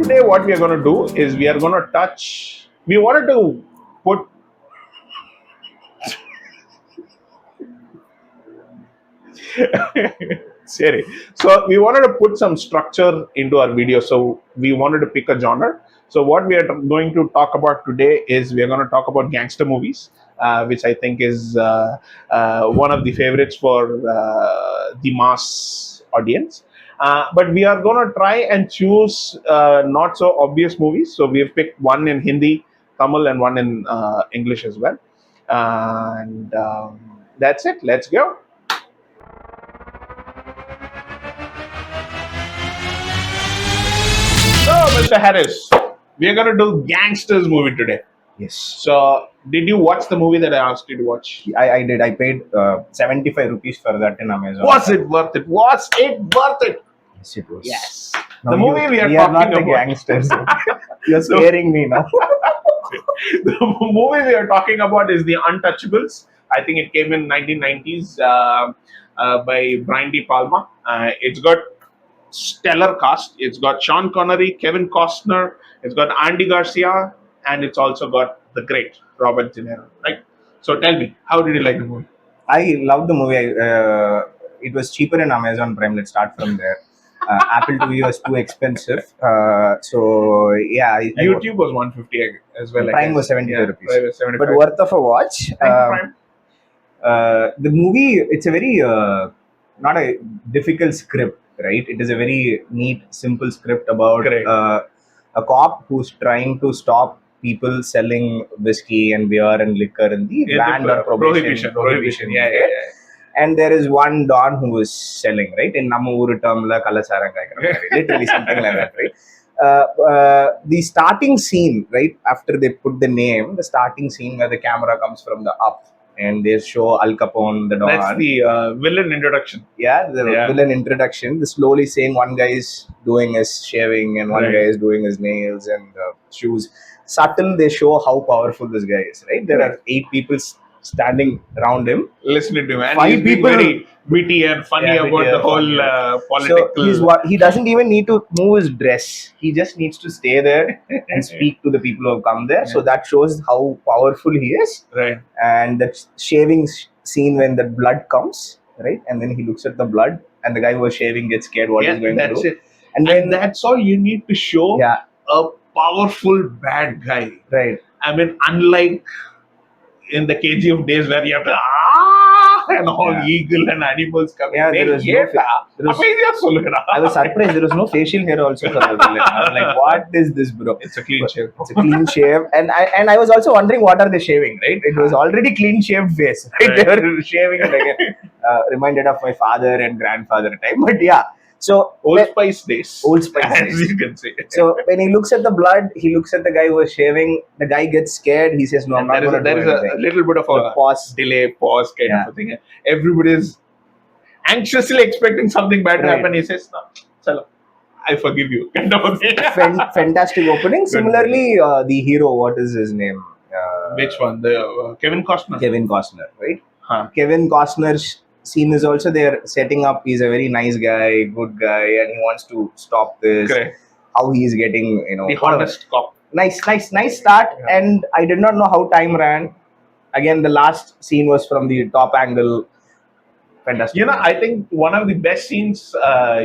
Today, what we are going to do is we are going to touch. We wanted to put. Sorry. So we wanted to put some structure into our video. So we wanted to pick a genre. So what we are going to talk about today is we are going to talk about gangster movies, which I think is one of the favorites for the mass audience. But we are going to try and choose not so obvious movies. So we have picked one in Hindi, Tamil, and one in English as well. And that's it. Let's go. So, Mr. Harris, we are going to do Gangsters movie today. Yes, So, did you watch the movie that I asked you to watch? I did. I paid 75 rupees for that in Amazon. Was it worth it? Was it worth it? Yes, it was. Yes. Now The movie we are not talking the about. gangsters. You're scaring me now. The movie we are talking about is The Untouchables. I think it came in 1990s by Brian De Palma. It's got stellar cast. It's got Sean Connery, Kevin Costner, it's got Andy Garcia, and it's also got the great Robert De Niro. Right. So tell me, how did you like the movie? I loved the movie. It was cheaper in Amazon Prime. Let's start from there. Apple TV was too expensive. So yeah, YouTube was 150 as well. I Prime guess. was 75 rupees. Prime was 75. But worth of a watch. Thank you, Prime. The movie, it's a very not a difficult script, right? It is a very neat, simple script about Correct. a cop who's trying to stop people selling whiskey and beer and liquor in the banned or prohibition. Yeah. And there is one don who is selling, right? In Namma Uru termla Kalasaram literally something like that, right? The starting scene, right after they put the name, the starting scene where the camera comes from the up and they show Al Capone, the don. That's the villain introduction. Yeah, the villain introduction. The slowly saying one guy is doing his shaving and one Right. guy is doing his nails and shoes. Subtle, they show how powerful this guy is, right? There are 8 people standing around him. Listening to him, and 5 he's being people- very witty and funny Yeah, about witty the and whole funny. political. He doesn't even need to move his dress. He just needs to stay there and speak to the people who have come there. So that shows how powerful he is. Right. And that shaving scene when the blood comes, right? And then he looks at the blood and the guy who was shaving gets scared what he's going to That's do. it. And And then, that's all you need to show yeah, a powerful bad guy. right. I mean, unlike in the KGF days where you have to and all Yeah. eagle and animals coming. Yeah, there was no there was- I was surprised there was no facial hair also for the villain. I was like, what is this, bro? It's a clean shave. It's a clean shave, and I was also wondering what are they shaving, right? It was already clean shaved face, right? Right. They were shaving it again. Reminded of my father and grandfather time, but yeah. So Old Spice days. Old Spice as days. you can say. So when he looks at the blood, he looks at the guy who was shaving. The guy gets scared. He says, "No, I'm And not going to there do is a anything." little bit of The a pause. delay, pause kind Yeah. of a thing. Everybody's anxiously expecting something bad to Right. happen. He says, "No, chalo, I forgive you." Kind of a thing. Fantastic opening. Similarly, the hero, what is his name? Which one? The Kevin Costner. Kevin Costner, right? Huh. Kevin Costner's scene is also there setting up. He's a very nice guy, good guy, and he wants to stop this. Correct. How he's getting, The whatever. honest cop. Nice start. Yeah. And I did not know how time ran. Again, the last scene was from the top angle. Fantastic. You know, I think one of the best scenes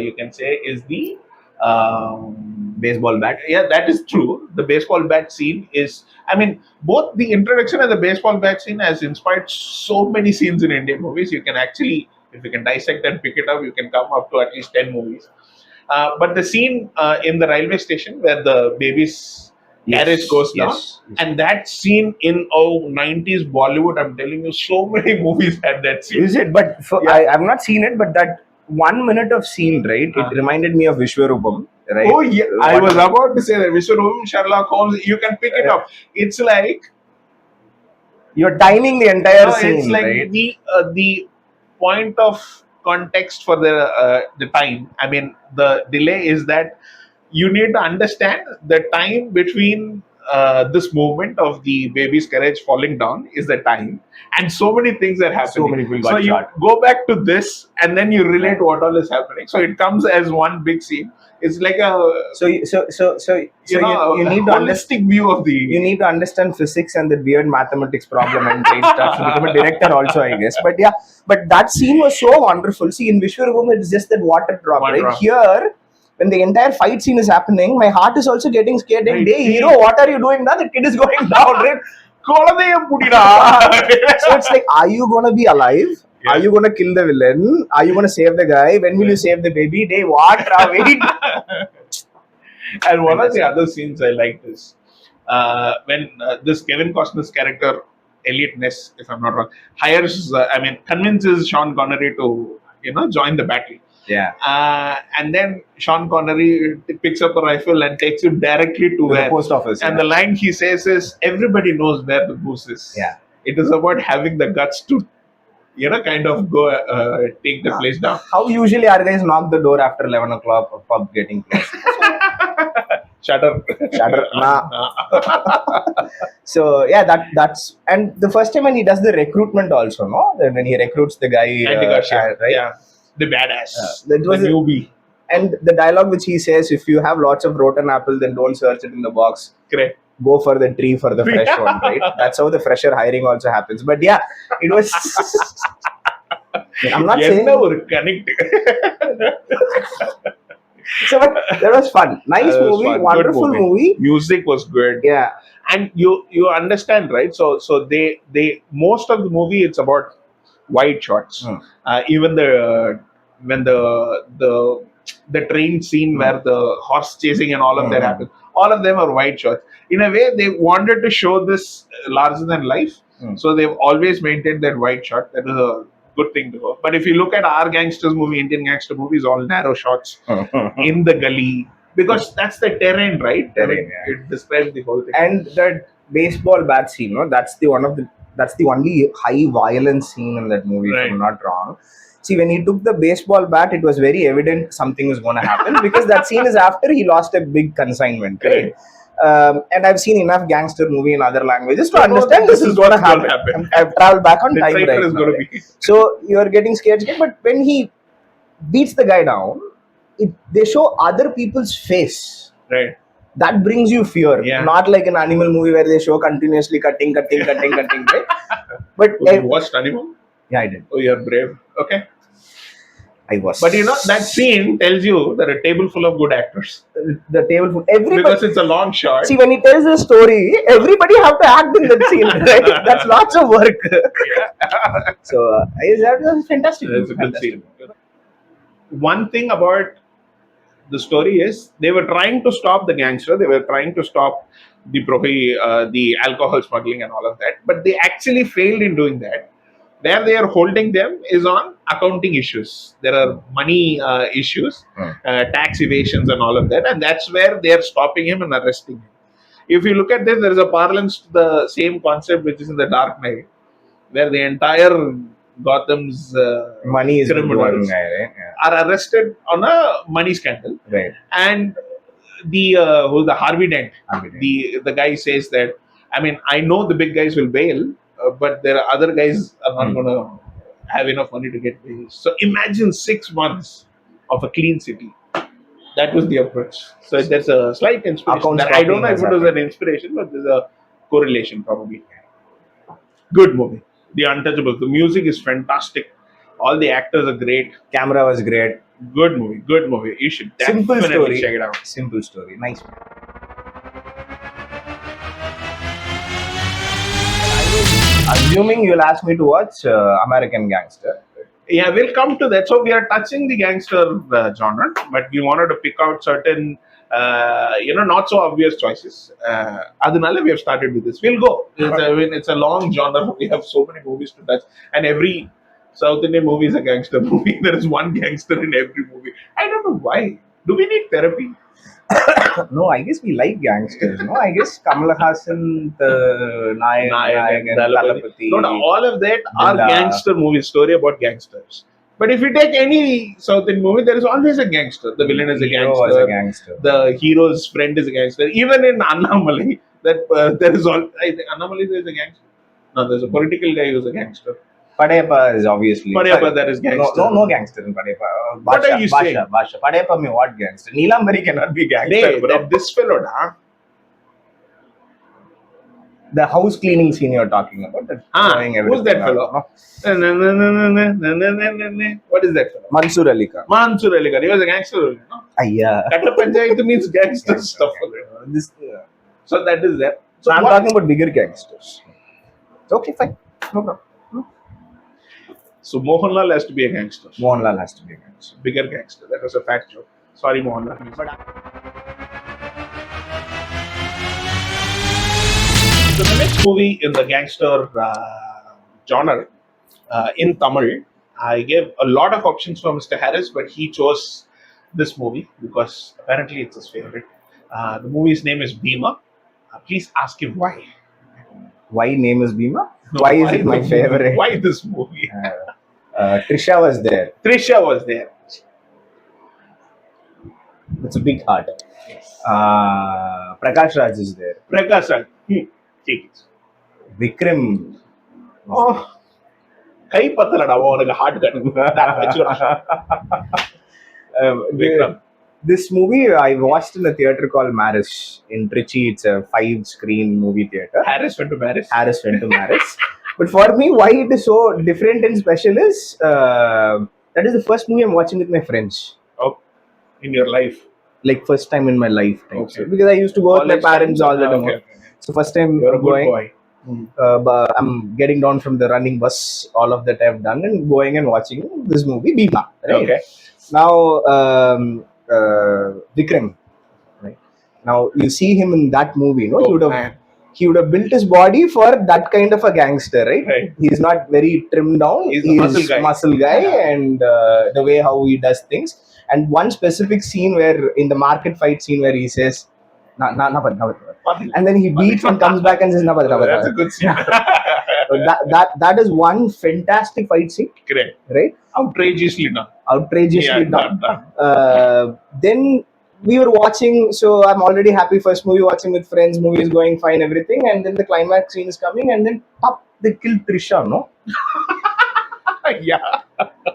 you can say is the baseball bat. yeah, that is true. The baseball bat scene is, I mean, both the introduction and the baseball bat scene has inspired so many scenes in Indian movies. You can actually, if you can dissect and pick it up, you can come up to at least 10 movies. But the scene in the railway station where the baby's carriage goes down, yes. and that scene in 90s Bollywood, I'm telling you, so many movies had that scene. Is it? But Yeah. I've not seen it, but that 1 minute of scene, right? Uh. It reminded me of Vishwarupam, right? Oh yeah, I What- was about to say that Vishwaroom, Sherlock Holmes. You can pick it up. It's like You're timing the entire scene, it's like right? the point of context for the time. I mean, the delay is that you need to understand the time between this movement of the baby's carriage falling down is the time, and so many things are happening. So many people So got you shot. go back to this, and then you relate Right. what all is happening. So it comes as one big scene. It's like a You a need to understand. holistic view of the. You need to understand physics and the weird mathematics problem and brain stuff to become a director also, I guess. But yeah, but that scene was so wonderful. See, in Vishwakarma, it's just that water drop, One right? drop. Here, when the entire fight scene is happening, my heart is also getting scared. And, Right. hey, hero, what are you doing now? The kid is going down, right? குழந்தைய புடிடா. So it's like, are you gonna be alive? Yeah. Are you gonna kill the villain? Are you gonna save the guy? When will you save the baby? Day what? Wait. And one of the other scenes I liked is when this Kevin Costner's character, Elliot Ness, if I'm not wrong, convinces Sean Connery to join the battle. Yeah. And then Sean Connery picks up a rifle and takes it directly to To the where. post office. And Yeah. the line he says is, "Everybody knows where the goose is." Yeah. It is about having the guts to, kind of go take the place down. How usually our guys knock the door after 11 o'clock of pub getting closed? Shutter. Shutter. Nah. So yeah, that's and the first time when he does the recruitment also, no? Then when he recruits the guy, Anti-Garcia, right? Yeah. The badass. That was the a- newbie. And the dialogue which he says, if you have lots of rotten apple, then don't search it in the box. Correct. Go for the tree for the fresh one, right? That's how the fresher hiring also happens. But yeah, it was. I'm not saying. என்ன ஒரு connect. So, but that was fun. Nice That was movie, fun. Good wonderful movie. Music was good. Yeah. And you understand, right? So they most of the movie it's about wide shots. Even when the train scene where the horse chasing and all of that happens, all of them are wide shots. In a way, they wanted to show this larger than life, so they've always maintained that wide shot. That is a good thing to go. But if you look at our gangsters movie, Indian gangster movies, all narrow shots in the gully, because that's the terrain, right? Terrain, yeah. It describes the whole thing. And that baseball bat scene, no, that's the only high violence scene in that movie, if Right. I'm not wrong. See, when he took the baseball bat, it was very evident something was going to happen because that scene is after he lost a big consignment, right? And I've seen enough gangster movie in other languages to understand this is going to happen. I've traveled back on The time cipher right is now, going to right? be. So you're getting scared, but when he beats the guy down, they show other people's face. Right. That brings you fear. Yeah. Not like an animal movie where they show continuously cutting, right? But You watched Animal? yeah, I did. Oh, you're brave. Okay. I was. But that scene tells you that a table full of good actors. The table full. Everybody. Because it's a long shot. See, when he tells the story, everybody have to act in that scene, right? That's lots of work. So that was fantastic. It's a good scene. One thing about the story is they were trying to stop the gangster. They were trying to stop the alcohol smuggling and all of that. But they actually failed in doing that. Where they are holding them is on accounting issues. There are money issues, tax evasions and all of that. And that's where they are stopping him and arresting him. If you look at this, there is a parallel to the same concept which is in The Dark Knight, where the entire Gotham's money is criminals guy, right? Yeah. are arrested on a money scandal. Right. And the Harvey Dent, the guy says that, I know the big guys will bail, but there are other guys are not going to have enough money to get bail. So imagine 6 months of a clean city. That was the approach. So there's a slight inspiration. I don't know if it was an inspiration, but there's a correlation probably. Good movie. The Untouchables. The music is fantastic. All the actors are great. Camera was great. Good movie. Good movie. You should definitely check it out. Simple story. Nice. Assuming you'll ask me to watch American Gangster. Yeah, we'll come to that. So we are touching the gangster genre, but we wanted to pick out certain, not so obvious choices. Adunale, we have started with this. We'll go. It's a long genre. We have so many movies to touch, and every South Indian movie is a gangster movie. There is one gangster in every movie. I don't know why. Do we need therapy? No, I guess we like gangsters. No, I guess Kamal Hassan, Nayak, and Talapati. No, all of that are gangster movies, story about gangsters. But if you take any South Indian movie, there is always a gangster. The villain is a gangster. The hero's friend is a gangster. Even in Annamalai, that there is all. I think Annamalai is a gangster. No, there's a political guy who's a gangster. Padayappa is obviously. Padayappa, that is No, gangster. no gangster in Padayappa. What are you saying? Basha. Padayappa me what gangster? Neelambari cannot be gangster, Hey, bro. that this fellow, huh? The house cleaning scene you're talking about. Who's that fellow? What is that fellow? Mansur Ali Khan. Mansur Ali Khan. He was a gangster. No? Yeah. Katta Panchayat means gangster stuff. So that is that. So I'm talking about bigger gangsters. Okay, fine. No problem. So Mohanlal has to be a gangster. Mohanlal has to be a gangster. Bigger gangster. That was a fact joke. Sorry, Mohanlal. So the next movie in the gangster genre in Tamil, I gave a lot of options for Mr. Harris, but he chose this movie because apparently it's his favorite. The movie's name is Beima. Please ask him why. Why name is Beima? No, why is it my favorite? Why this movie? Trisha was there. Trisha was there. It's a big heart. Prakash Raj is there. Prakash Raj. Take it. Vikram. Oh. Kai patalada avanaga heart Vikram. This movie I watched in a theatre called Maris in Trichy. It's a 5-screen movie theatre. Harris went to Maris. But for me, why it is so different and special is that is the first movie I'm watching with my friends. Oh, in your life? Like first time in my lifetime. Okay. So, because I used to go with my parents all the time. Okay. So first time You're a good going. boy. But I'm getting down from the running bus. All of that I've done and going and watching this movie Beima. Right? Okay. Now Vikram. Right. Now you see him in that movie. No, he would have built his body for that kind of a gangster, right? He's not very trimmed down. He's a muscle guy, and the way how he does things. And one specific scene where in the market fight scene where he says, and then he beats and comes back and says, That's a good scene. that is one fantastic fight scene. Correct. Right? Outrageously done. Then we were watching, so I'm already happy. First movie watching with friends, movie is going fine, everything, and then the climax scene is coming, and then they kill Trisha, no? Yeah.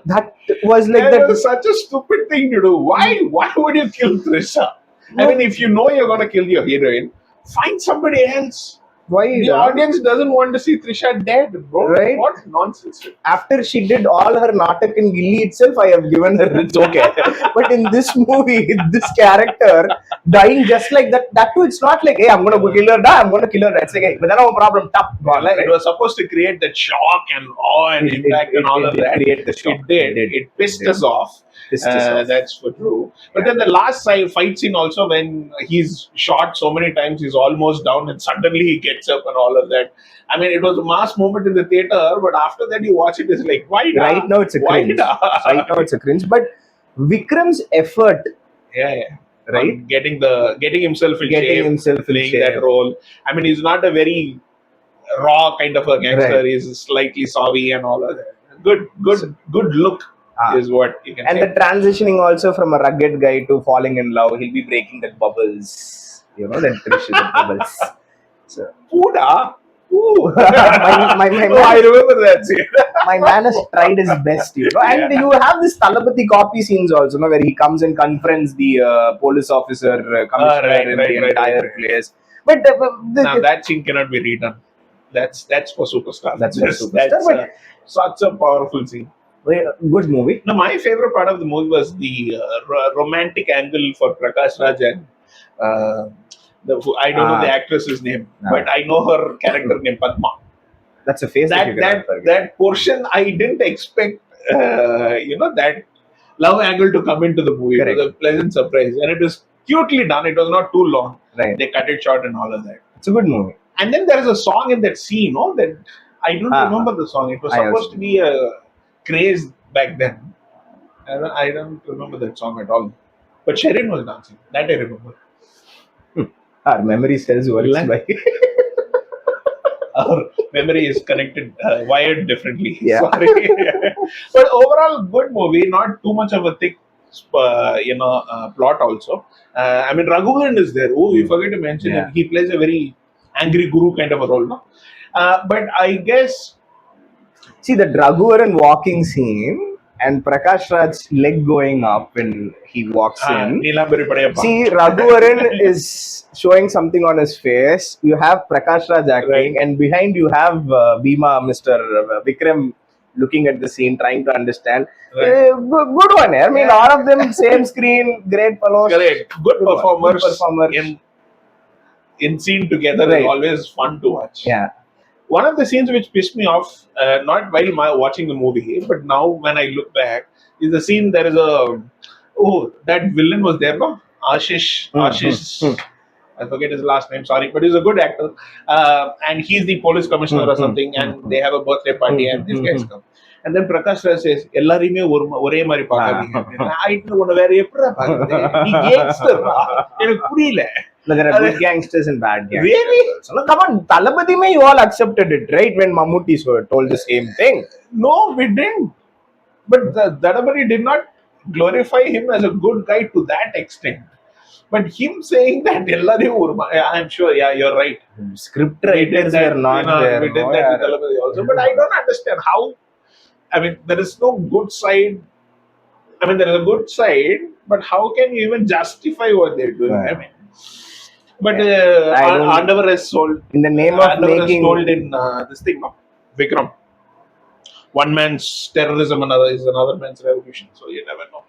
That was like that was such a stupid thing to do. Why would you kill Trisha? No. I mean, if you know you're gonna kill your heroine, find somebody else. Why? The audience doesn't want to see Trisha dead, bro. Right? What nonsense. After she did all her natak in Gilli itself, I have given her, it's okay. But in this movie, this character dying just like that too, it's not like, hey, I'm going to kill her, I'm going to kill her. It's like, hey, but then no problem, top. Right? It was supposed to create that shock and awe and impact and all of that. Create the shock. It did. It pissed us off. That's for true. But then the last fight scene also, when he's shot so many times, he's almost down and suddenly he gets up and all of that. I mean, it was a mass moment in the theater, but after that you watch it, it's like, why? Right now it's a cringe. But Vikram's effort, right, getting himself in shape, playing that role. I mean, he's not a very raw kind of a gangster. Right. He's slightly savvy and all of that. Good look. Is what you can say. And the transitioning also from a rugged guy to falling in love, he'll be breaking that bubbles. You know, that the bubbles. So, Puda? my man, I remember that scene. My man has tried his best, you know. And you have this Talapati copy scenes also, you know, where he comes and confronts the police officer, commissioner in the entire place. But now that scene cannot be redone. That's for superstar. That's such a powerful scene. Good movie. No, my favorite part of the movie was the romantic angle for Prakash Raj and I don't know the actress's name, but I know her character name, Padma. That's a face that portion I didn't expect. That love angle to come into the movie. Correct. It was a pleasant surprise, and it was cutely done. It was not too long. Right. They cut it short and all of that. It's a good movie. And then there is a song in that scene. No, that I don't remember the song. It was supposed to be a craze back then. I don't remember that song at all. But Sherin was dancing. That I remember. Our memory cells works by. Our memory is connected, wired differently. Yeah. Sorry. But overall, good movie. Not too much of a thick, plot also. I mean, Raghuvan is there. Oh, we forget to mention him. He plays a very angry guru kind of a role, no? But I guess See the Raghuvaran walking scene and Prakash Raj's leg going up when he walks in. Neelambari Padayappa. See, Raghuvaran is showing something on his face. You have Prakash Raj acting, and behind you have Beima, Mr. Vikram, looking at the scene, trying to understand. Good one. I mean, all of them same screen, great fellows. Correct. Good performers. Good performers. In scene together is always fun to watch. Yeah. One of the scenes which pissed me off, not while watching the movie, but now when I look back, is the scene there is that villain was there, no? Ashish. I forget his last name, sorry, but he's a good actor. And he's the police commissioner or something, and they have a birthday party, and these guys come. And then Prakash Raj says, எல்லாரையுமே ஒரே மாதிரி பார்க்காதீங்க. I உன்னை வேற எப்படிடா பார்க்கறது? நீ gangster டா. எனக்கு புரியல. No, there are good gangsters and bad gangsters. Really? So, no, come on, Talapati mein you all accepted it, right? When Mammootty told the same thing. No, we didn't. But Dadabari did not glorify him as a good guy to that extent. But him saying that I'm sure, yeah, you're right. Script writers are not there. We did that with Dadabari also. But I don't understand how. I mean, there is no good side. I mean, there is a good side, but how can you even justify what they're doing? Right. I mean, but Andavar has sold. In the name of making. Told in this thing, no? Vikram. One man's terrorism is another man's revolution. So you never know.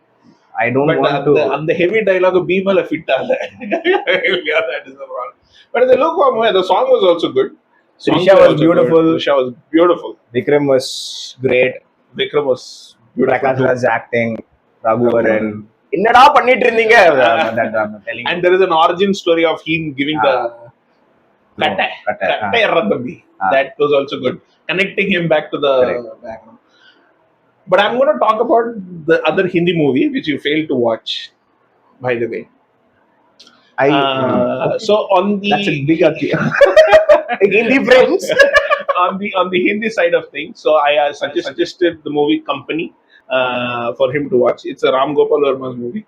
I don't want to. On the heavy dialogue of Beima fit. Yeah, that is the problem. But the look of the song was also good. Trisha was beautiful. Trisha was beautiful. Vikram was great. Vikram was beautiful. Prakash Raj acting. Raghuvaran. என்னடா பண்ணிட்டு இருந்தீங்க and there is an origin story of him giving the that was also good, connecting him back to the background. But I'm going to talk about the other Hindi movie which you failed to watch, by the way. So on the that's a big Hindi friends. on the Hindi side of things, so I suggested the movie Company for him to watch. It's a Ram Gopal Verma's movie.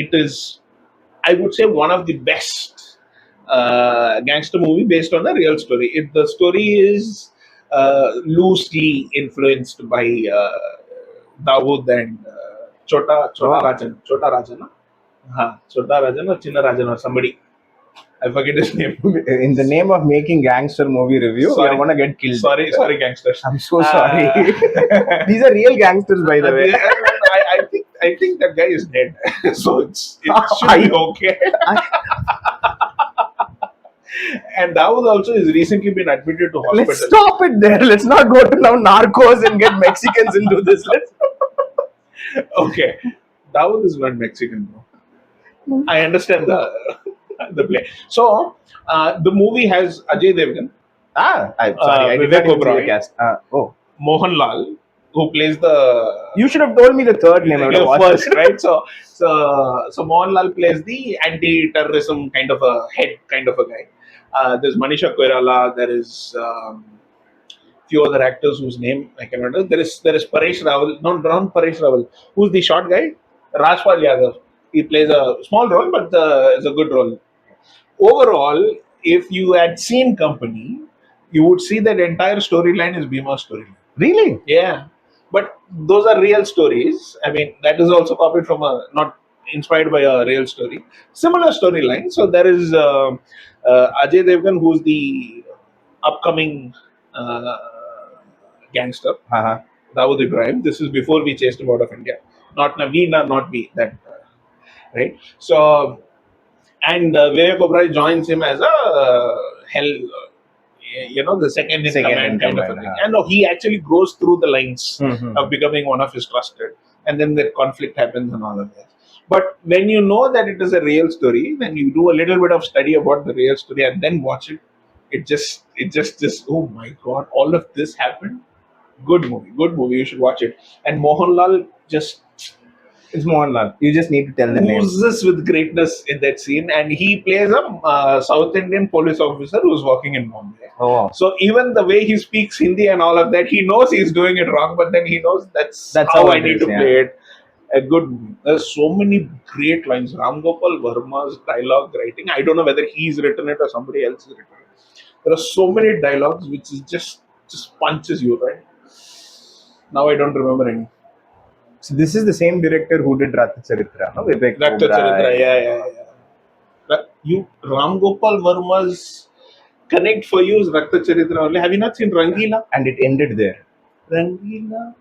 It is, I would say, one of the best gangster movie based on a real story. The story is loosely influenced by Dawood and Chota Rajan. Chota Rajan or Chinna Rajan or somebody. I forget his name. In the name of making gangster movie review, we are going to get killed. Sorry, gangsters. I'm so sorry. These are real gangsters, by the way. I think that guy is dead. So it should be okay. And Dawood also has recently been admitted to hospital. Let's stop it there. Let's not go to now Narcos and get Mexicans into this. Okay. Dawood is not Mexican, bro. I understand the play. So, the movie has Ajay Devgan. I'm sorry, I did not see the cast. Mohanlal, who plays the. You should have told me the third name. I would have watched first, right? So Mohanlal plays the anti-terrorism kind of a head, kind of a guy. There's Manisha Koirala. There is few other actors whose name I cannot know. There is Paresh Rawal. No, not Paresh Rawal. Who's the short guy? Rajpal Yadav. He plays a small role, but it's a good role. Overall, if you had seen Company, you would see that entire storyline is Bhima's storyline. Really? Yeah. But those are real stories. I mean, that is also copied from not inspired by a real story. Similar storyline. So there is Ajay Devgan, who's the upcoming gangster. Dawood Ibrahim. This is before we chased him out of India. Not Navina, not we. That right. So. And Vivek Oberoi joins him as a the second in command kind of a thing. And he actually goes through the lines of becoming one of his trusted. And then the conflict happens and all of that. But when you know that it is a real story, when you do a little bit of study about the real story and then watch it, it just oh my God, all of this happened. Good movie. You should watch it. And Mohanlal just. It's Mohanlal. You just need to tell the name. Oozes with greatness in that scene, and he plays a South Indian police officer who's working in Bombay. Oh. So even the way he speaks Hindi and all of that, he knows he's doing it wrong, but then he knows that's how I need to play it. A good movie. There's so many great lines. Ram Gopal Verma's dialogue writing. I don't know whether he's written it or somebody else has written it. There are so many dialogues which is just punches you, right? Now I don't remember any. So this is the same director who did Ratha Charitra, no? Vivek Rakta Charitra, Oberoi. yeah. You Ram Gopal Verma's connect for you is Rakta Charitra only. Have you not seen Rangila? And it ended there. Rangila?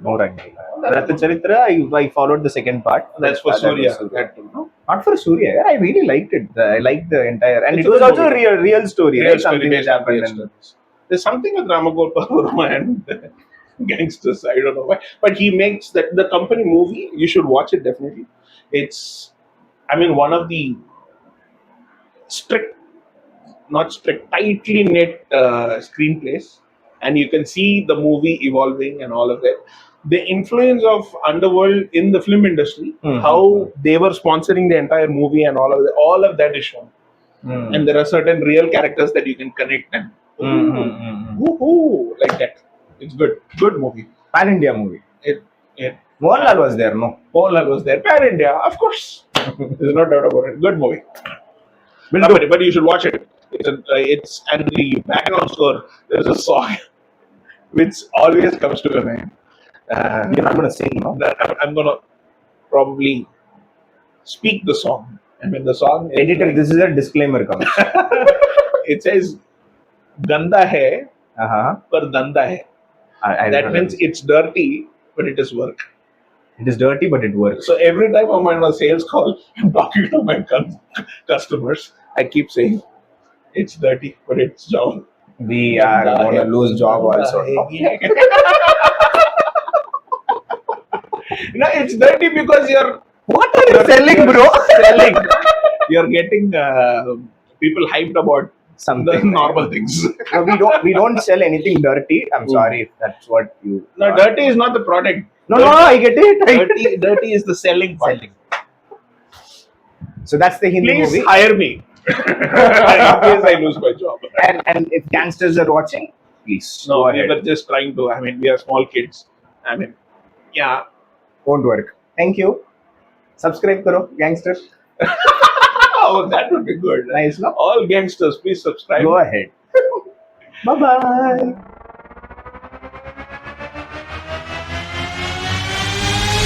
No Rangila. Ratha Charitra, I followed the second part. That's for That Surya. was Surya. That too, no? Not for Surya. Yeah, I really liked it. I liked the entire, and It's it a was good also a movie. real story, Real right? story Something which based on happened. real And stories. There's something with Ramagopal Verma and gangsters. I don't know why, but he makes that the company movie. You should watch it definitely. It's, I mean, one of the strict, not strict, tightly knit screenplays, and you can see the movie evolving and all of that. The influence of Underworld in the film industry, how they were sponsoring the entire movie, and all of that is shown. And there are certain real characters that you can connect and woohoo, like that. It's good movie. Pan India movie. It Mohanlal was there, no? Mohanlal was there. Pan India, of course. There's no doubt about it. Good movie. Will do. But you should watch it. It's and the background score. There's a song which always comes to my mind. You're not gonna sing, no? That I'm gonna probably speak the song, and when the song is Editor, this is a disclaimer comes. it says "ganda hai, par danda hai." I That means it's dirty, but it is work. it is dirty, but it works. So every time I'm on a sales call, I'm talking to my customers. I keep saying it's dirty, but it's job. We are gonna lose job also. No, it's dirty because you're What are you selling, bro? selling. You're getting people hyped about Something. the normal things. No, we don't sell anything dirty. I'm sorry if that's what you. No, dirty is not the product. No, I get it. Dirty is the selling part. So that's the Hindi Please movie. hire me in case I lose my job. And if gangsters are watching, please No, go we ahead. were just trying to. I mean, we are small kids. I mean, yeah. Won't work. Thank you. Subscribe karo, gangster. Oh, that would be good. Nice, no? All gangsters, please subscribe. Go ahead. Bye bye.